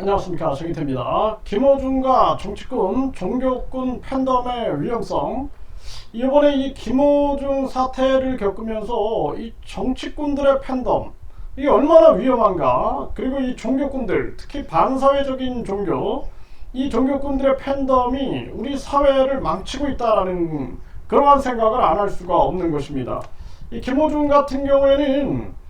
안녕하십니까, 정희태입니다. 김어준과 정치권, 종교권 팬덤의 위험성. 이번에 이 김어준 사태를 겪으면서 이 정치꾼들의 팬덤, 이게 얼마나 위험한가. 그리고 이 종교꾼들, 특히 반사회적인 종교, 이 종교꾼들의 팬덤이 우리 사회를 망치고 있다라는 그러한 생각을 안 할 수가 없는 것입니다. 이 김어준 같은 경우에는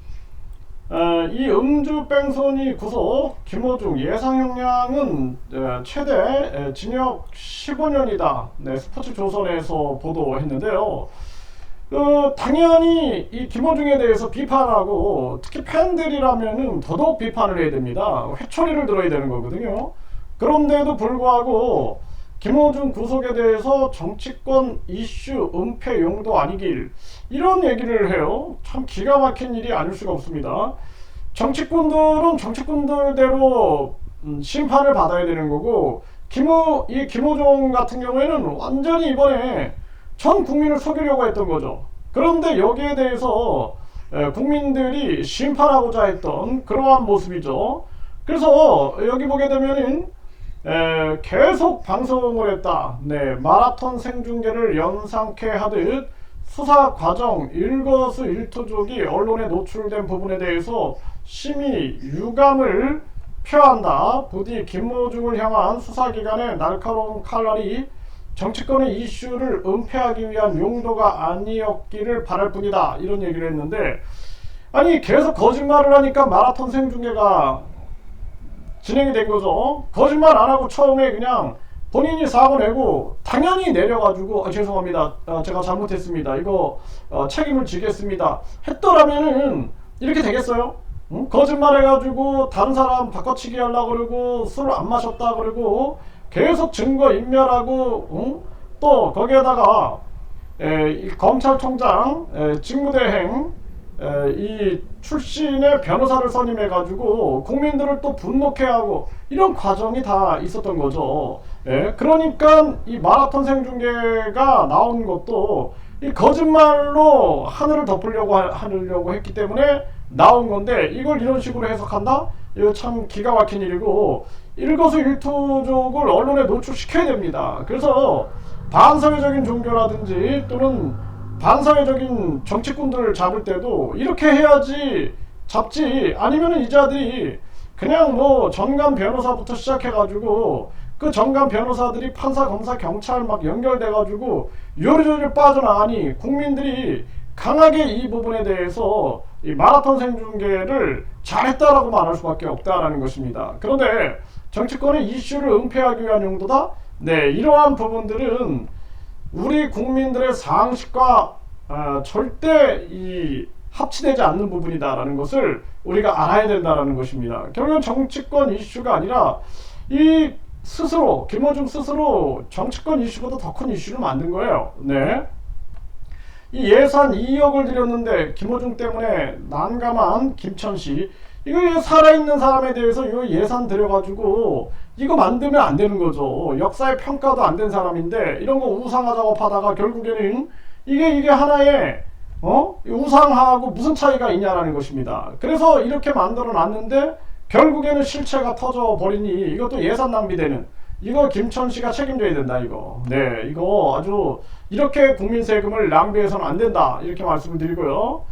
이 음주 뺑소니 구속 김어준 예상형량은 최대 징역 15년이다. 네, 스포츠조선에서 보도했는데요. 당연히 이 김어준에 대해서 비판하고, 특히 팬들이라면은 더더욱 비판을 해야 됩니다. 회초리를 들어야 되는 거거든요. 그런데도 불구하고 김어준 구속에 대해서 정치권 이슈 은폐 용도 아니길, 이런 얘기를 해요. 참 기가 막힌 일이 아닐 수가 없습니다. 정치꾼들은 정치꾼들대로 심판을 받아야 되는 거고, 이 김어준 같은 경우에는 완전히 이번에 전 국민을 속이려고 했던 거죠. 그런데 여기에 대해서 국민들이 심판하고자 했던 그러한 모습이죠. 그래서 여기 보게 되면은 계속 방송을 했다. 네, 마라톤 생중계를 연상케 하듯 수사 과정 일거수일투족이 언론에 노출된 부분에 대해서 심히 유감을 표한다. 부디 김어준을 향한 수사기관의 날카로운 칼날이 정치권의 이슈를 은폐하기 위한 용도가 아니었기를 바랄 뿐이다. 이런 얘기를 했는데, 아니 계속 거짓말을 하니까 마라톤 생중계가 진행이 된 거죠. 거짓말 안 하고 처음에 그냥 본인이 사고 내고 당연히 내려가지고 죄송합니다, 제가 잘못했습니다, 이거 책임을 지겠습니다 했더라면은 이렇게 되겠어요? 응? 거짓말 해가지고 다른 사람 바꿔치기 하려고 그러고 술 안 마셨다 그러고 계속 증거 인멸하고, 응? 또 거기에다가 이 검찰총장 직무대행 이 출신의 변호사를 선임해가지고 국민들을 또 분노케 하고, 이런 과정이 다 있었던 거죠. 그러니까 이 마라톤 생중계가 나온 것도 이 거짓말로 하늘을 하려고 했기 때문에 나온 건데, 이걸 이런 식으로 해석한다? 이거 참 기가 막힌 일이고, 일거수일투족을 언론에 노출시켜야 됩니다. 그래서 반사회적인 종교라든지 또는 반사회적인 정치꾼들을 잡을 때도 이렇게 해야지 잡지, 아니면은 이 자들이 그냥 뭐 전관 변호사부터 시작해가지고 그 전관 변호사들이 판사, 검사, 경찰 막 연결돼가지고 요리조리 빠져나가니 국민들이 강하게 이 부분에 대해서 이 마라톤 생중계를 잘했다라고 말할 수밖에 없다라는 것입니다. 그런데 정치권의 이슈를 은폐하기 위한 용도다? 네, 이러한 부분들은 우리 국민들의 상식과 절대 합치되지 않는 부분이다라는 것을 우리가 알아야 된다라는 것입니다. 결국은 정치권 이슈가 아니라 김어준 스스로 정치권 이슈보다 더 큰 이슈를 만든 거예요. 네. 이 예산 2억을 들였는데 김어준 때문에 난감한 김천시, 이거 살아있는 사람에 대해서 이거 예산 들여가지고 이거 만들면 안 되는 거죠. 역사의 평가도 안 된 사람인데 이런 거 우상화 작업하다가 결국에는 이게 하나의 우상화하고 무슨 차이가 있냐라는 것입니다. 그래서 이렇게 만들어 놨는데 결국에는 실체가 터져 버리니 이것도 예산 낭비되는, 이거 김천시가 책임져야 된다. 이거 이거 아주 이렇게 국민 세금을 낭비해서는 안 된다, 이렇게 말씀을 드리고요.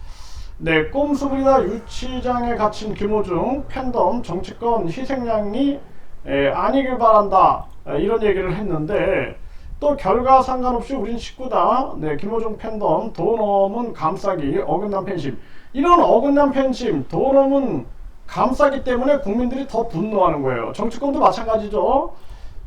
네, 꼼수부리다 유치장에 갇힌 김어준 팬덤 정치권 희생양이 아니길 바란다, 이런 얘기를 했는데, 또 결과 상관없이 우린 식구다. 네, 김어준 팬덤 돈 없는 감싸기, 어긋난 팬심, 이런 어긋난 팬심, 돈 없는 감싸기 때문에 국민들이 더 분노하는 거예요. 정치권도 마찬가지죠.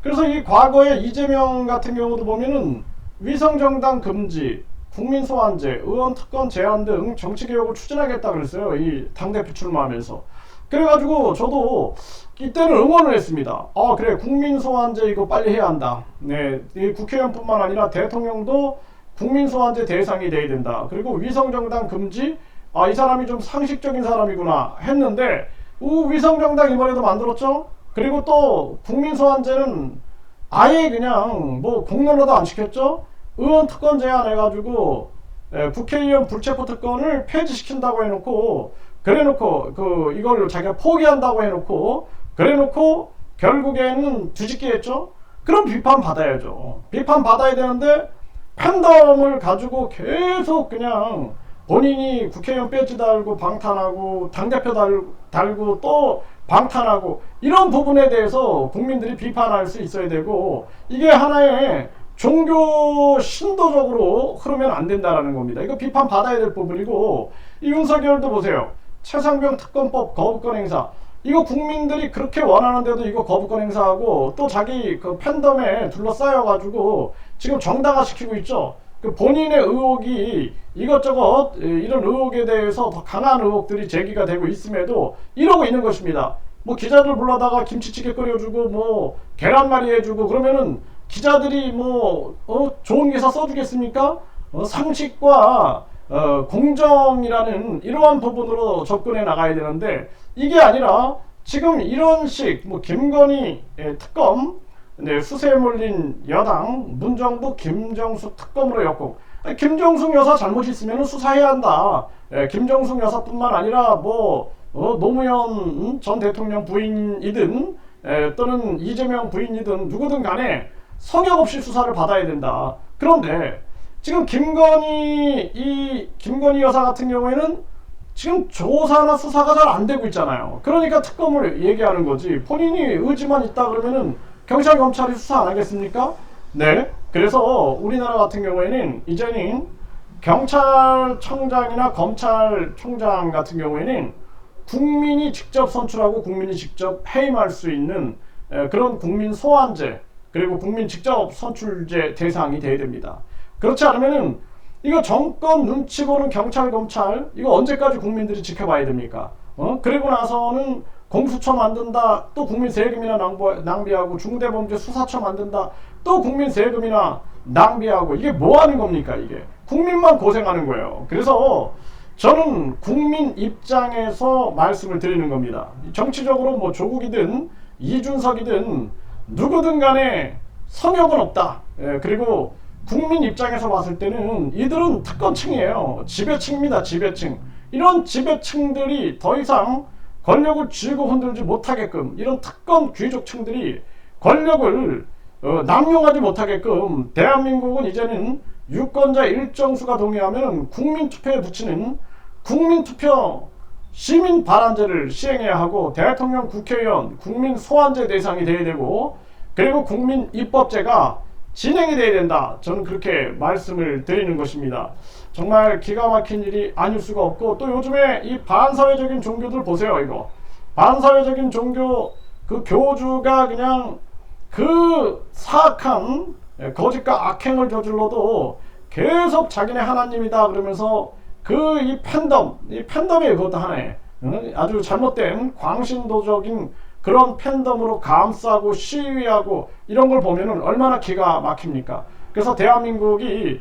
그래서 이 과거에 이재명 같은 경우도 보면은 위성정당 금지, 국민소환제, 의원특권 제한 등 정치개혁을 추진하겠다 그랬어요. 이 당대표 출마하면서. 그래가지고 저도 이때는 응원을 했습니다. 그래, 국민소환제 이거 빨리 해야 한다. 네, 이 국회의원뿐만 아니라 대통령도 국민소환제 대상이 돼야 된다. 그리고 위성정당 금지, 이 사람이 좀 상식적인 사람이구나 했는데, 위성정당 이번에도 만들었죠. 그리고 또 국민소환제는 아예 그냥 뭐 공론화도 안 시켰죠. 의원 특권 제한해가지고 국회의원 불체포 특권을 폐지시킨다고 해놓고, 그래놓고 이걸 자기가 포기한다고 해놓고, 그래놓고 결국에는 뒤집기했죠. 그럼 비판 받아야죠. 비판 받아야 되는데 팬덤을 가지고 계속 그냥 본인이 국회의원 배지 달고 방탄하고 당대표 달고 또 방탄하고 이런 부분에 대해서 국민들이 비판할 수 있어야 되고, 이게 하나의 종교 신도적으로 흐르면 안 된다라는 겁니다. 이거 비판 받아야 될 부분이고, 이 윤석열도 보세요. 최상병 특검법 거부권 행사, 이거 국민들이 그렇게 원하는데도 이거 거부권 행사하고 또 자기 그 팬덤에 둘러싸여 가지고 지금 정당화 시키고 있죠. 그 본인의 의혹이 이것저것 이런 의혹에 대해서 더 강한 의혹들이 제기가 되고 있음에도 이러고 있는 것입니다. 뭐 기자들 불러다가 김치찌개 끓여주고 뭐 계란말이 해주고 그러면은 기자들이 뭐 좋은 기사 써주겠습니까? 상식과 공정이라는 이러한 부분으로 접근해 나가야 되는데, 이게 아니라 지금 이런 식 뭐 김건희 특검, 네, 수세에 몰린 여당 문정부 김정숙 특검으로 역공. 김정숙 여사 잘못 있으면 수사해야 한다. 김정숙 여사뿐만 아니라 뭐 노무현 전 대통령 부인이든 또는 이재명 부인이든 누구든 간에 성역 없이 수사를 받아야 된다. 그런데 지금 김건희 여사 같은 경우에는 지금 조사나 수사가 잘 안 되고 있잖아요. 그러니까 특검을 얘기하는 거지. 본인이 의지만 있다 그러면은 경찰 검찰이 수사 안 하겠습니까? 네. 그래서 우리나라 같은 경우에는 이제는 경찰청장이나 검찰총장 같은 경우에는 국민이 직접 선출하고 국민이 직접 해임할 수 있는 그런 국민 소환제, 그리고 국민 직접 선출제 대상이 돼야 됩니다. 그렇지 않으면은 이거 정권 눈치 보는 경찰 검찰, 이거 언제까지 국민들이 지켜봐야 됩니까? 그리고 나서는 공수처 만든다, 또 국민 세금이나 낭비하고, 중대범죄 수사처 만든다, 또 국민 세금이나 낭비하고, 이게 뭐 하는 겁니까? 이게 국민만 고생하는 거예요. 그래서 저는 국민 입장에서 말씀을 드리는 겁니다. 정치적으로 뭐 조국이든 이준석이든 누구든 간에 성역은 없다. 그리고 국민 입장에서 봤을 때는 이들은 특권층이에요. 지배층입니다. 지배층. 이런 지배층들이 더 이상 권력을 쥐고 흔들지 못하게끔, 이런 특권 귀족층들이 권력을 남용하지 못하게끔, 대한민국은 이제는 유권자 일정수가 동의하면 국민투표에 붙이는 국민투표 시민 발안제를 시행해야 하고, 대통령, 국회의원, 국민 소환제 대상이 돼야 되고, 그리고 국민 입법제가 진행이 돼야 된다. 저는 그렇게 말씀을 드리는 것입니다. 정말 기가 막힌 일이 아닐 수가 없고, 또 요즘에 이 반사회적인 종교들 보세요. 이거 반사회적인 종교 그 교주가 그냥 그 사악한 거짓과 악행을 저질러도 계속 자기네 하나님이다 그러면서 그 이 팬덤이 그것도 하나의 아주 잘못된 광신도적인 그런 팬덤으로 감싸고 시위하고 이런 걸 보면은 얼마나 기가 막힙니까? 그래서 대한민국이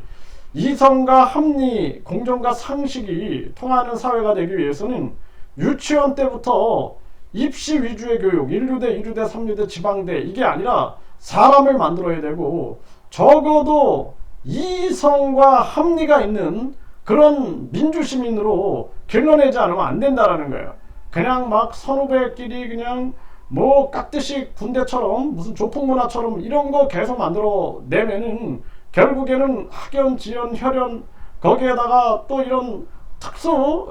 이성과 합리, 공정과 상식이 통하는 사회가 되기 위해서는 유치원 때부터 입시 위주의 교육, 1류대, 2류대, 3류대, 지방대, 이게 아니라 사람을 만들어야 되고, 적어도 이성과 합리가 있는 그런 민주시민으로 길러내지 않으면 안 된다라는 거예요. 그냥 막 선후배끼리 그냥 뭐 깍듯이 군대처럼 무슨 조폭문화처럼 이런 거 계속 만들어내면은 결국에는 학연, 지연, 혈연, 거기에다가 또 이런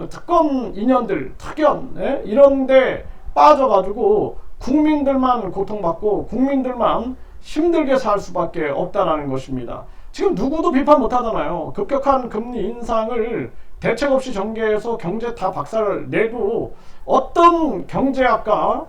특권 인연들, 특연, 이런데 빠져가지고 국민들만 고통받고 국민들만 힘들게 살 수밖에 없다라는 것입니다. 지금 누구도 비판 못하잖아요. 급격한 금리 인상을 대책 없이 전개해서 경제 다 박살 내도 어떤 경제학과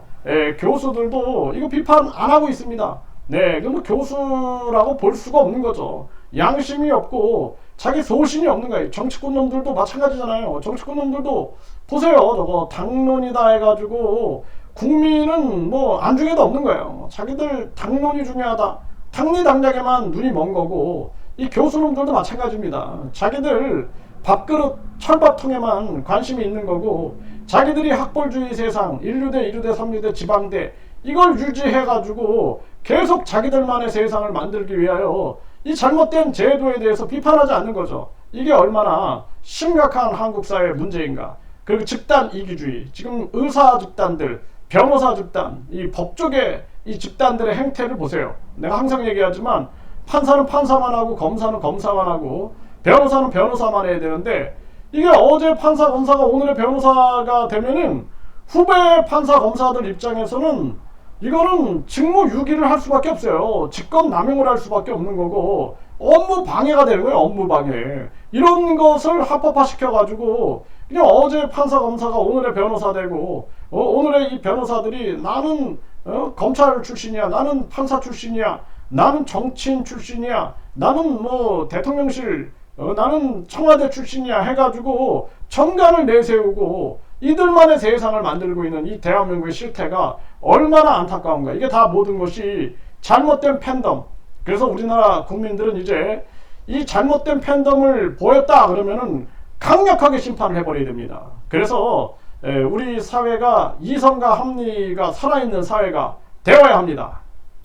교수들도 이거 비판 안 하고 있습니다. 네, 그럼 교수라고 볼 수가 없는 거죠. 양심이 없고 자기 소신이 없는 거예요. 정치권 놈들도 마찬가지잖아요. 정치권 놈들도 보세요. 저거 당론이다 해가지고 국민은 뭐 안중에도 없는 거예요. 자기들 당론이 중요하다. 당리당략에만 눈이 먼 거고, 이 교수놈들도 마찬가지입니다. 자기들 밥그릇 철밥통에만 관심이 있는 거고, 자기들이 학벌주의 세상 1류대, 2류대, 3류대, 지방대 이걸 유지해가지고 계속 자기들만의 세상을 만들기 위하여 이 잘못된 제도에 대해서 비판하지 않는 거죠. 이게 얼마나 심각한 한국 사회의 문제인가. 그리고 집단 이기주의, 지금 의사 집단들, 변호사 집단, 이 법조계 이 집단들의 행태를 보세요. 내가 항상 얘기하지만 판사는 판사만 하고 검사는 검사만 하고 변호사는 변호사만 해야 되는데, 이게 어제 판사 검사가 오늘의 변호사가 되면은 후배 판사 검사들 입장에서는 이거는 직무 유기를 할 수밖에 없어요. 직권 남용을 할 수밖에 없는 거고 업무 방해가 되는 거예요. 업무 방해. 이런 것을 합법화 시켜가지고 그냥 어제 판사 검사가 오늘의 변호사 되고 오늘의 이 변호사들이 나는 검찰 출신이야, 나는 판사 출신이야, 나는 정치인 출신이야, 나는 뭐 대통령실 나는 청와대 출신이야 해가지고 정관을 내세우고 이들만의 세상을 만들고 있는 이 대한민국의 실태가 얼마나 안타까운가. 이게 다 모든 것이 잘못된 팬덤. 그래서 우리나라 국민들은 이제 이 잘못된 팬덤을 보였다 그러면은 강력하게 심판을 해버려야 됩니다. 그래서 우리 사회가 이성과 합리가 살아있는 사회가 되어야 합니다.